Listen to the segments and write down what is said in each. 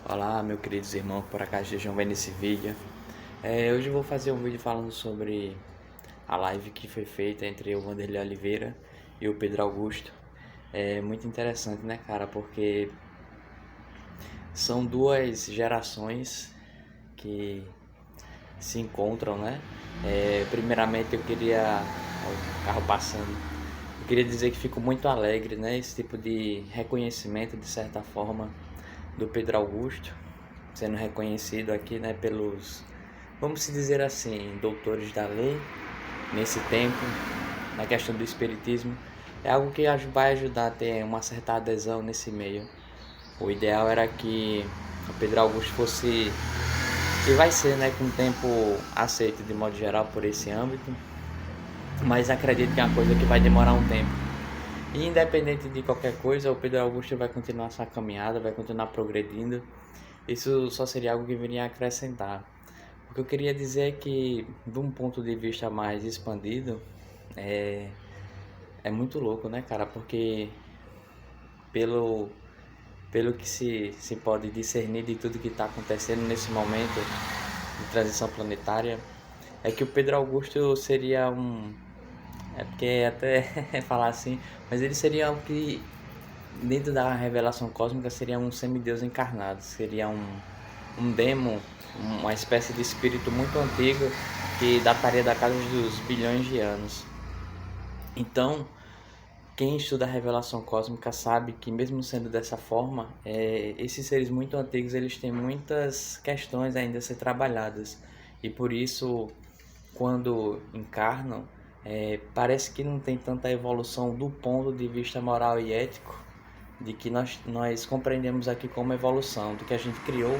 Olá, meus queridos irmãos, por acaso estejam vendo esse vídeo. Hoje eu vou fazer um vídeo falando sobre a live que foi feita entre o Vanderlei Oliveira e o Pedro Augusto. É muito interessante, né, cara? Porque são duas gerações que se encontram, né? Primeiramente eu queria... O carro passando. Eu queria dizer que fico muito alegre, né? Esse tipo de reconhecimento, de certa forma, do Pedro Augusto, sendo reconhecido aqui, né, pelos, vamos dizer assim, doutores da lei, nesse tempo, na questão do espiritismo. É algo que vai ajudar a ter uma certa adesão nesse meio. O ideal era que o Pedro Augusto fosse, e vai ser, né, com o tempo aceito de modo geral por esse âmbito, mas acredito que é uma coisa que vai demorar um tempo. E independente de qualquer coisa, o Pedro Augusto vai continuar sua caminhada, vai continuar progredindo. Isso só seria algo que viria a acrescentar. O que eu queria dizer é que, de um ponto de vista mais expandido, é, é muito louco, né, cara? Porque pelo, pelo que se pode discernir de tudo que está acontecendo nesse momento de transição planetária, é que o Pedro Augusto seria um... É porque até falar assim, mas ele seria algo que, dentro da revelação cósmica, seria um semideus encarnado, seria um demo, uma espécie de espírito muito antigo que dataria da casa dos bilhões de anos. Então, quem estuda a revelação cósmica sabe que, mesmo sendo dessa forma, esses seres muito antigos eles têm muitas questões ainda a ser trabalhadas, e por isso, quando encarnam, parece que não tem tanta evolução do ponto de vista moral e ético de que nós compreendemos aqui como evolução, do que a gente criou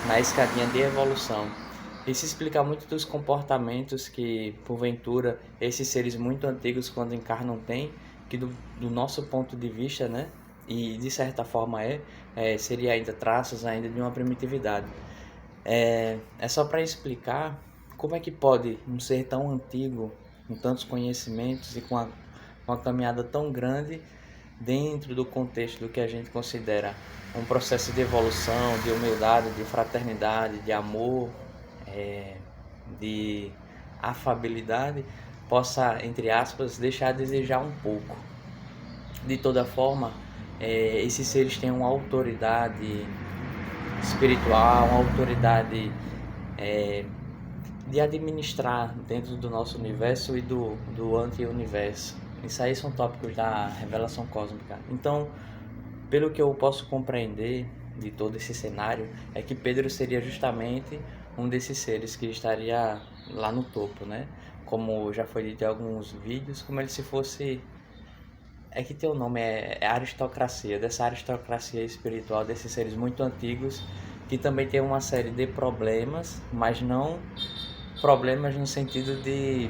na escadinha de evolução. Isso explica muito dos comportamentos que, porventura, esses seres muito antigos, quando encarnam, têm, que do nosso ponto de vista, né, e de certa forma seria ainda traços ainda de uma primitividade. É só para explicar como é que pode um ser tão antigo, com tantos conhecimentos e com uma caminhada tão grande, dentro do contexto do que a gente considera um processo de evolução, de humildade, de fraternidade, de amor, de afabilidade, possa, entre aspas, deixar a desejar um pouco. De toda forma, esses seres têm uma autoridade espiritual, uma autoridade de administrar dentro do nosso universo e do anti-universo. Isso aí são tópicos da revelação cósmica. Então, pelo que eu posso compreender de todo esse cenário, é que Pedro seria justamente um desses seres que estaria lá no topo, né? Como já foi dito em alguns vídeos, como ele se fosse... É que tem o nome, é aristocracia, dessa aristocracia espiritual, desses seres muito antigos, que também tem uma série de problemas, mas não problemas no sentido de,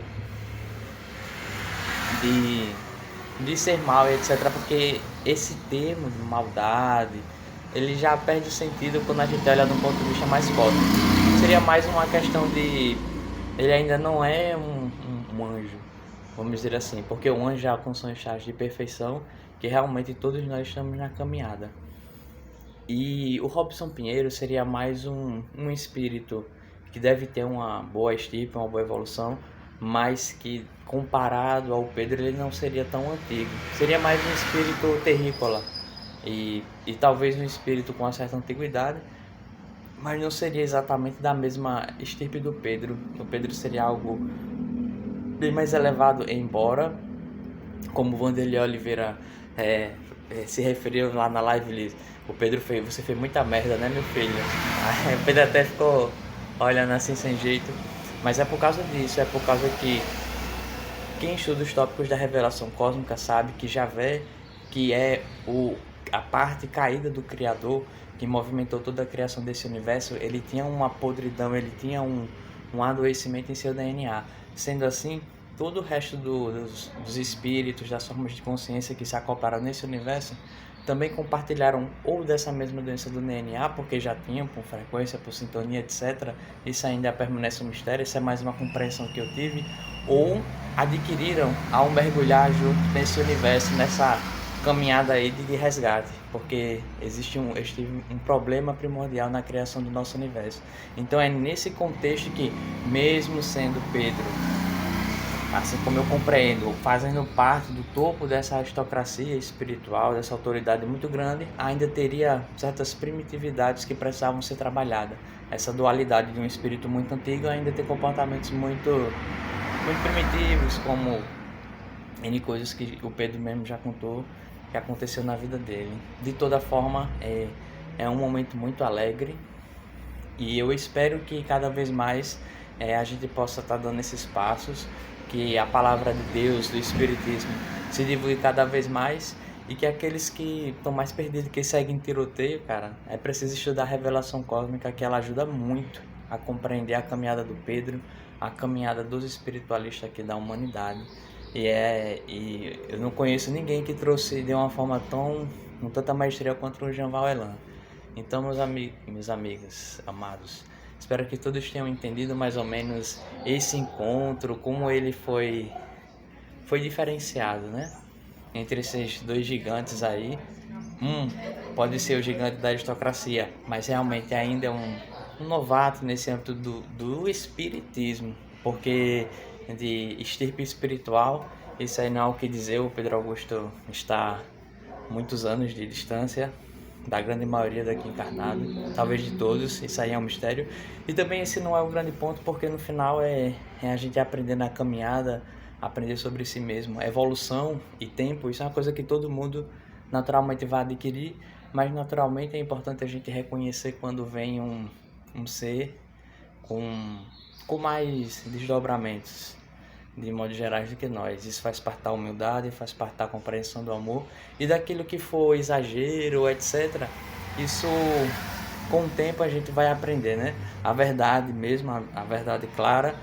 de ser mal, etc. Porque esse termo de maldade, ele já perde o sentido quando a gente olha de um ponto de vista mais cósmico. Seria mais uma questão de... Ele ainda não é um anjo, vamos dizer assim, porque o anjo já alcançou um estágio de perfeição que realmente todos nós estamos na caminhada. E o Robson Pinheiro seria mais um espírito que deve ter uma boa estirpe, uma boa evolução, mas que, comparado ao Pedro, ele não seria tão antigo. Seria mais um espírito terrícola e talvez um espírito com uma certa antiguidade, mas não seria exatamente da mesma estirpe do Pedro. O Pedro seria algo bem mais elevado, embora, como o Vanderlei Oliveira se referiu lá na live, o Pedro fez, você fez muita merda, né, meu filho? Aí o Pedro até ficou olhando assim sem jeito, mas é por causa disso, é por causa que quem estuda os tópicos da revelação cósmica sabe que Javé, que é a parte caída do Criador, que movimentou toda a criação desse universo, ele tinha uma podridão, ele tinha um adoecimento em seu DNA. Sendo assim, todo o resto dos espíritos, das formas de consciência que se acoplaram nesse universo, também compartilharam ou dessa mesma doença do DNA, porque já tinham por frequência, por sintonia, etc. Isso ainda permanece um mistério, isso é mais uma compreensão que eu tive, ou adquiriram ao mergulhar junto nesse universo, nessa caminhada aí de resgate, porque existe um problema primordial na criação do nosso universo. Então é nesse contexto que, mesmo sendo Pedro, assim como eu compreendo, fazendo parte do topo dessa aristocracia espiritual, dessa autoridade muito grande, ainda teria certas primitividades que precisavam ser trabalhadas. Essa dualidade de um espírito muito antigo ainda tem comportamentos muito primitivos, como N coisas que o Pedro mesmo já contou que aconteceu na vida dele. De toda forma, é um momento muito alegre e eu espero que cada vez mais a gente possa estar dando esses passos, que a palavra de Deus, do Espiritismo, se divulgue cada vez mais e que aqueles que estão mais perdidos, que seguem tiroteio, cara, é preciso estudar a revelação cósmica, que ela ajuda muito a compreender a caminhada do Pedro, a caminhada dos espiritualistas aqui da humanidade. E eu não conheço ninguém que trouxe de uma forma com tanta maestria quanto o Jean Valjean. Então, meus amigos amados, espero que todos tenham entendido mais ou menos esse encontro, como ele foi diferenciado, né? Entre esses dois gigantes aí. Pode ser o gigante da aristocracia, mas realmente ainda é um novato nesse âmbito do espiritismo, porque de estirpe espiritual, isso aí não há o que dizer. O Pedro Augusto está muitos anos de distância da grande maioria daqui encarnado, talvez de todos, isso aí é um mistério. E também esse não é o grande ponto, porque no final é a gente aprender na caminhada, aprender sobre si mesmo. Evolução e tempo, isso é uma coisa que todo mundo naturalmente vai adquirir, mas naturalmente é importante a gente reconhecer quando vem um ser com mais desdobramentos, de modo gerais, do que nós. Isso faz parte da humildade, faz parte da compreensão do amor e daquilo que for exagero, etc. Isso, com o tempo, a gente vai aprender, né? A verdade mesmo, a verdade clara,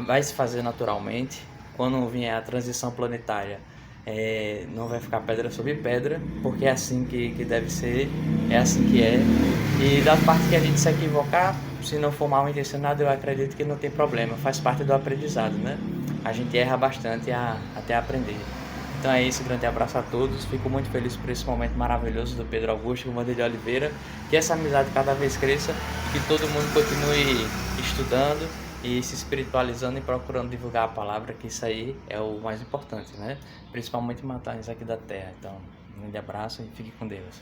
vai se fazer naturalmente. Quando vier a transição planetária, não vai ficar pedra sobre pedra, porque é assim que deve ser, é assim que é. E da parte que a gente se equivocar, se não for mal intencionado, eu acredito que não tem problema, faz parte do aprendizado, né? A gente erra bastante até aprender. Então é isso, grande abraço a todos, fico muito feliz por esse momento maravilhoso do Pedro Augusto com o Wanderley Oliveira, que essa amizade cada vez cresça e que todo mundo continue estudando e se espiritualizando e procurando divulgar a palavra, que isso aí é o mais importante, né? Principalmente matar isso aqui da terra. Então, um grande abraço e fique com Deus.